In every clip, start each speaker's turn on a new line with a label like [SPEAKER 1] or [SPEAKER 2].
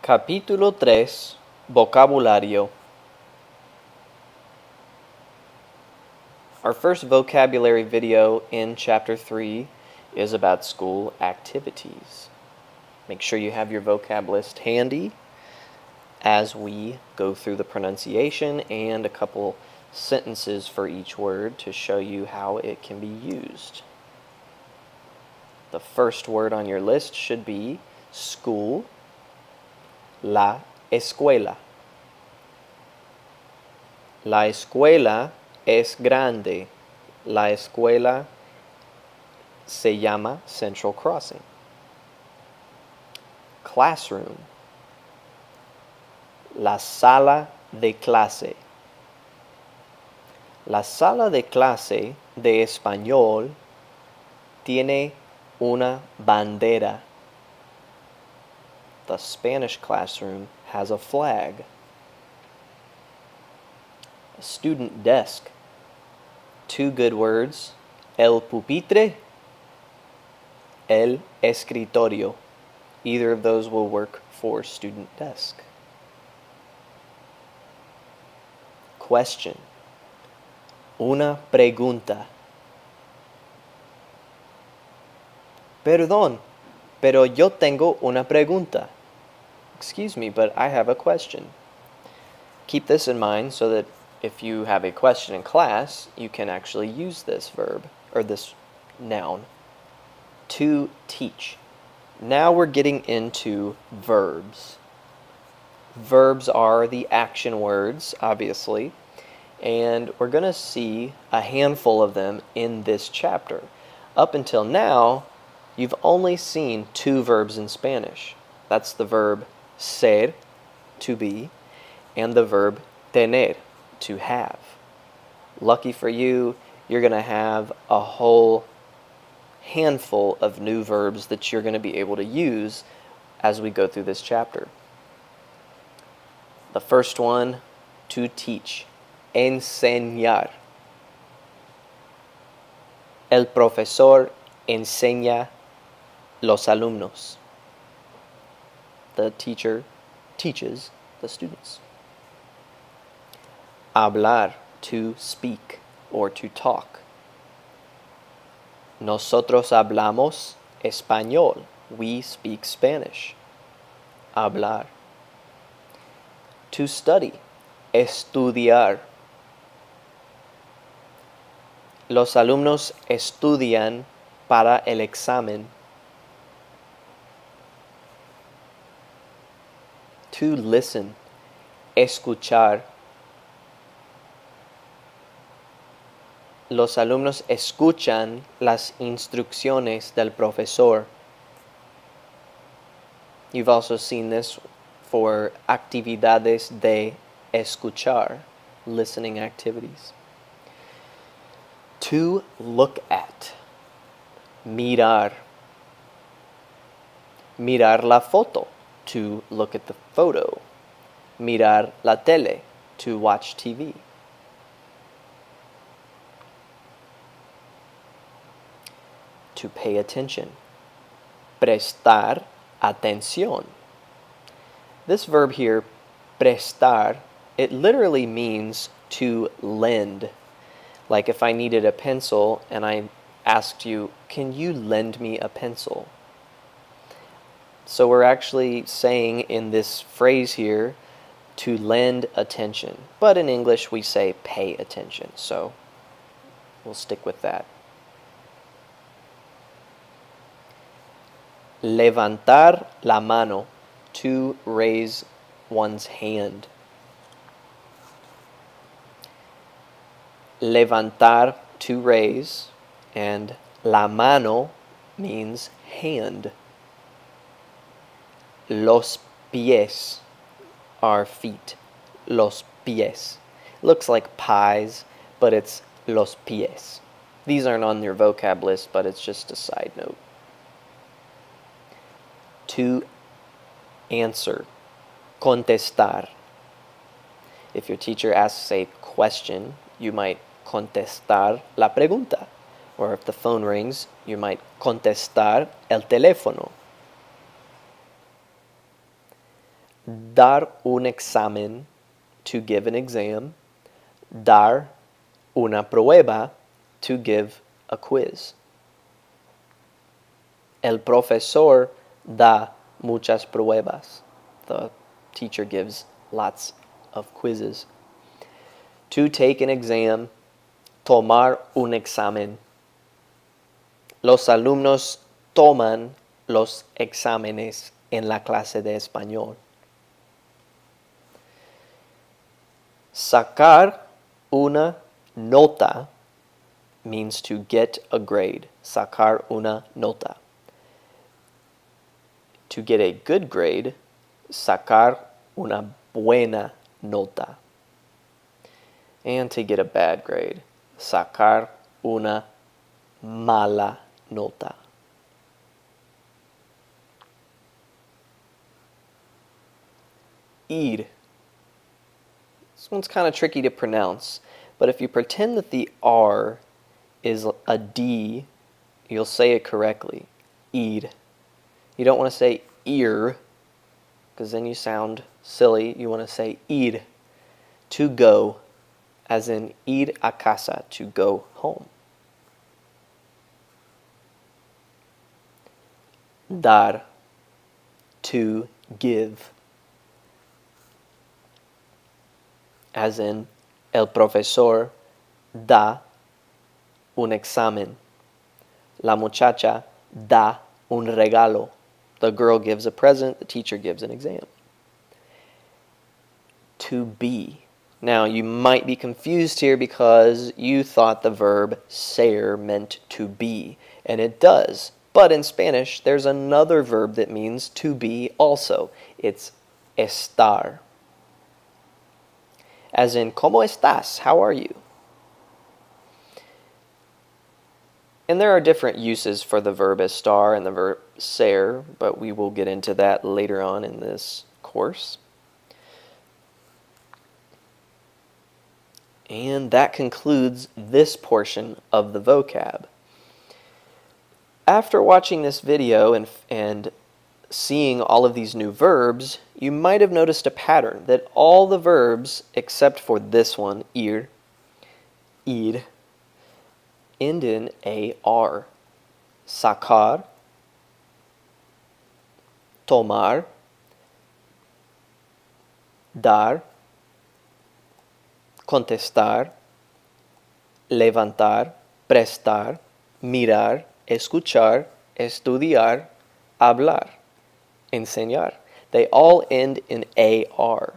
[SPEAKER 1] Capítulo 3, Vocabulario. Our first vocabulary video in Chapter 3 is about school activities. Make sure you have your vocab list handy as we go through the pronunciation and a couple sentences for each word to show you how it can be used. The first word on your list should be school. La escuela. La escuela es grande. La escuela se llama Central Crossing. Classroom. La sala de clase. La sala de clase de español tiene una bandera. The Spanish classroom has a flag. A student desk. Two good words. El pupitre, el escritorio. Either of those will work for student desk. Question. Una pregunta. Perdón, pero yo tengo una pregunta. Excuse me, but I have a question. Keep this in mind so that if you have a question in class, you can actually use this verb, or this noun, to teach. Now we're getting into verbs. Verbs are the action words, obviously, and we're going to see a handful of them in this chapter. Up until now, you've only seen two verbs in Spanish. That's the verb ser, to be, and the verb tener, to have. Lucky for you, you're going to have a whole handful of new verbs that you're going to be able to use as we go through this chapter. The first one, to teach. Enseñar. El profesor enseña los alumnos. The teacher teaches the students. Hablar, to speak or to talk. Nosotros hablamos español. We speak Spanish. Hablar. To study. Estudiar. Los alumnos estudian para el examen. To listen. Escuchar. Los alumnos escuchan las instrucciones del profesor. You've also seen this for actividades de escuchar, listening activities. To look at. Mirar. Mirar la foto, to look at the photo. Mirar la tele, to watch TV. To pay attention. Prestar atención. This verb here, prestar, it literally means to lend. Like if I needed a pencil and I asked you, can you lend me a pencil? So we're actually saying in this phrase here, to lend attention. But in English we say pay attention, so we'll stick with that. Levantar la mano, to raise one's hand. Levantar, to raise, and la mano means hand. Los pies are feet. Los pies. Looks like pies, but it's los pies. These aren't on your vocab list, but it's just a side note. To answer. Contestar. If your teacher asks a question, you might contestar la pregunta. Or if the phone rings, you might contestar el teléfono. dar un examen, to give an exam. Dar una prueba, to give a quiz. El profesor da muchas pruebas. The teacher gives lots of quizzes. To take an exam, tomar un examen. Los alumnos toman los exámenes en la clase de español. Sacar una nota means to get a grade. Sacar una nota. To get a good grade, sacar una buena nota. And to get a bad grade, sacar una mala nota. Ir. This one's kind of tricky to pronounce, but if you pretend that the R is a D, you'll say it correctly. Ir. You don't want to say ear, because then you sound silly. You want to say ir, to go, as in ir a casa, to go home. Dar, to give, as in el profesor da un examen. La muchacha da un regalo. The girl gives a present, the teacher gives an exam. To be. Now, you might be confused here because you thought the verb ser meant to be, and it does. But in Spanish, there's another verb that means to be also. It's estar. As in, ¿cómo estás? How are you? And there are different uses for the verb estar and the verb ser, but we will get into that later on in this course. And that concludes this portion of the vocab. After watching this video and seeing all of these new verbs, you might have noticed a pattern that all the verbs, except for this one, ir, end in AR. Sacar, tomar, dar, contestar, levantar, prestar, mirar, escuchar, estudiar, hablar, enseñar. They all end in AR.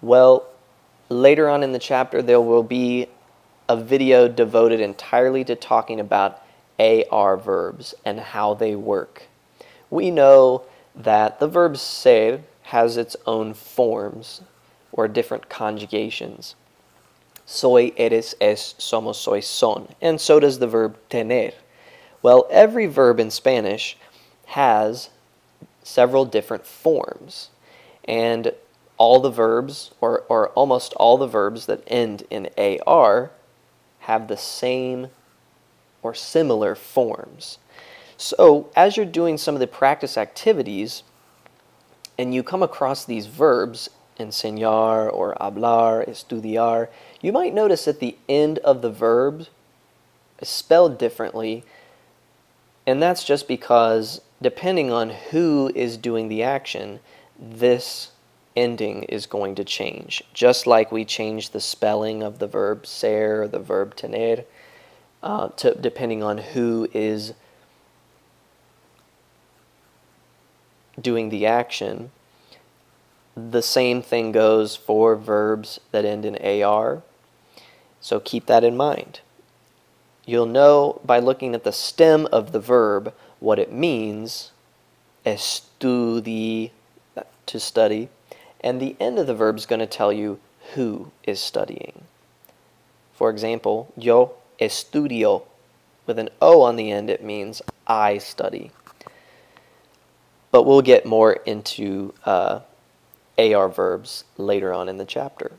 [SPEAKER 1] Well, later on in the chapter there will be a video devoted entirely to talking about AR verbs and how they work. We know that the verb ser has its own forms or different conjugations. Soy, eres, es, somos, sois, son. And so does the verb tener. Well, every verb in Spanish has several different forms. And all the verbs, or almost all the verbs that end in AR, have the same or similar forms. So as you're doing some of the practice activities and you come across these verbs, enseñar or hablar, estudiar, you might notice that the end of the verb is spelled differently, and that's just because depending on who is doing the action, this ending is going to change. Just like we change the spelling of the verb ser or the verb tener, depending on who is doing the action. The same thing goes for verbs that end in AR. So keep that in mind. You'll know by looking at the stem of the verb what it means, estudi, to study, and the end of the verb is going to tell you who is studying. For example, yo estudio. With an O on the end, it means I study. But we'll get more into AR verbs later on in the chapter.